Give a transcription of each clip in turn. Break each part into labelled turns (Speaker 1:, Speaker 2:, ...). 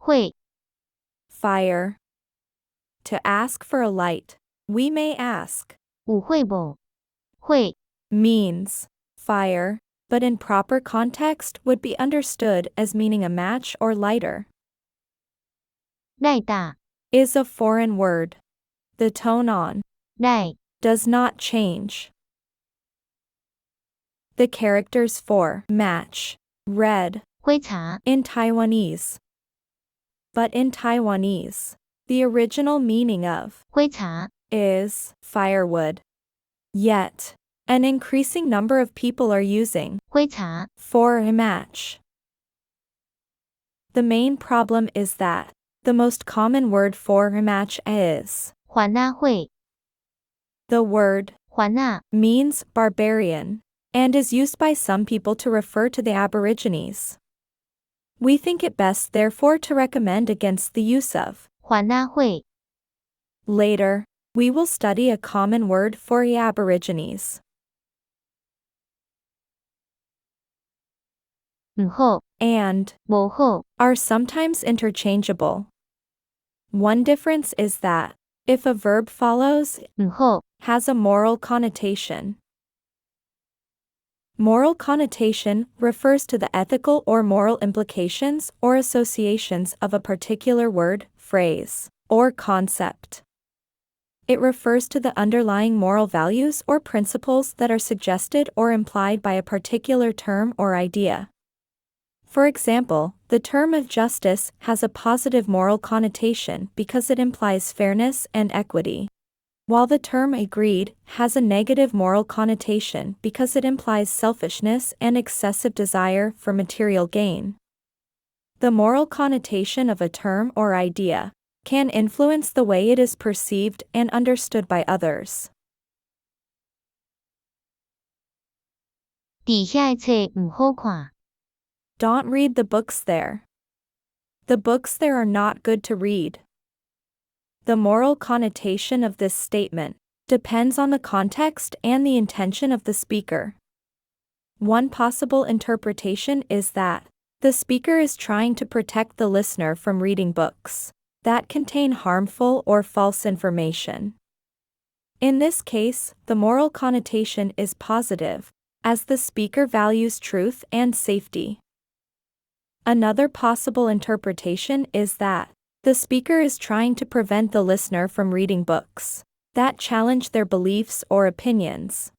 Speaker 1: 会
Speaker 2: Fire. To ask for a light, we may ask.
Speaker 1: 有会不会
Speaker 2: Means fire, but in proper context would be understood as meaning a match or lighter.
Speaker 1: 赖大
Speaker 2: Is a foreign word. The tone on
Speaker 1: 赖
Speaker 2: does not change. The characters for match, read
Speaker 1: 灰茶
Speaker 2: in Taiwanese. But in Taiwanese, the original meaning of
Speaker 1: 灰茶
Speaker 2: is firewood. Yet, an increasing number of people are using
Speaker 1: 灰茶
Speaker 2: for a match. The main problem is that the most common word for a match is
Speaker 1: 环⁷会
Speaker 2: the word
Speaker 1: 环⁷
Speaker 2: means barbarian and is used by some people to refer to the aborigines. We think it best therefore to recommend against the use of
Speaker 1: 环⁷会
Speaker 2: Later, we will study a common word for the aborigines.
Speaker 1: 唔好
Speaker 2: And
Speaker 1: 無好
Speaker 2: are sometimes interchangeable. One difference is that, if a verb follows,
Speaker 1: 唔好
Speaker 2: has a moral connotation. Moral connotation refers to the ethical or moral implications or associations of a particular word, phrase, or concept. It refers to the underlying moral values or principles that are suggested or implied by a particular term or idea. For example, the term of justice has a positive moral connotation because it implies fairness and equity, while the term agreed has a negative moral connotation because it implies selfishness and excessive desire for material gain. The moral connotation of a term or idea can influence the way it is perceived and understood by others.
Speaker 1: 底下的冊唔好看
Speaker 2: Don't read the books there. The books there are not good to read. The moral connotation of this statement depends on the context and the intention of the speaker. One possible interpretation is that the speaker is trying to protect the listener from reading books that contain harmful or false information. In this case, the moral connotation is positive, as the speaker values truth and safety. Another possible interpretation is that the speaker is trying to prevent the listener from reading books that challenge their beliefs or opinions.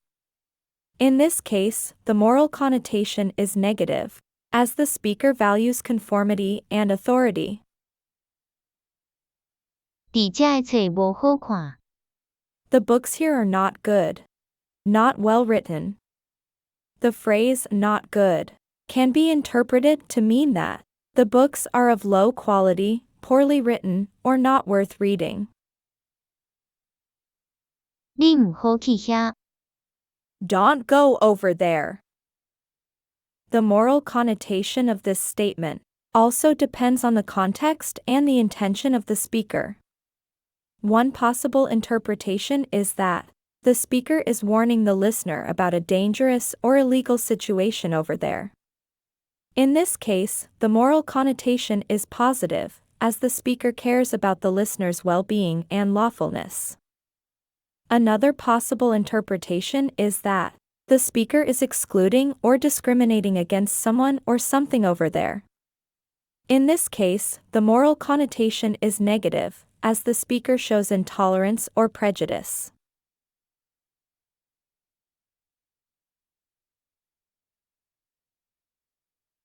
Speaker 2: In this case, the moral connotation is negative, as the speaker values conformity and authority.
Speaker 1: 底下的冊無好看
Speaker 2: The books here are not good. Not well written. The phrase not good can be interpreted to mean that the books are of low quality, poorly written, or not worth reading.
Speaker 1: 你唔好去遐
Speaker 2: Don't go over there. The moral connotation of this statement also depends on the context and the intention of the speaker. One possible interpretation is that the speaker is warning the listener about a dangerous or illegal situation over there. In this case, the moral connotation is positive, as the speaker cares about the listener's well-being and lawfulness. Another possible interpretation is that the speaker is excluding or discriminating against someone or something over there. In this case, the moral connotation is negative, as the speaker shows intolerance or prejudice.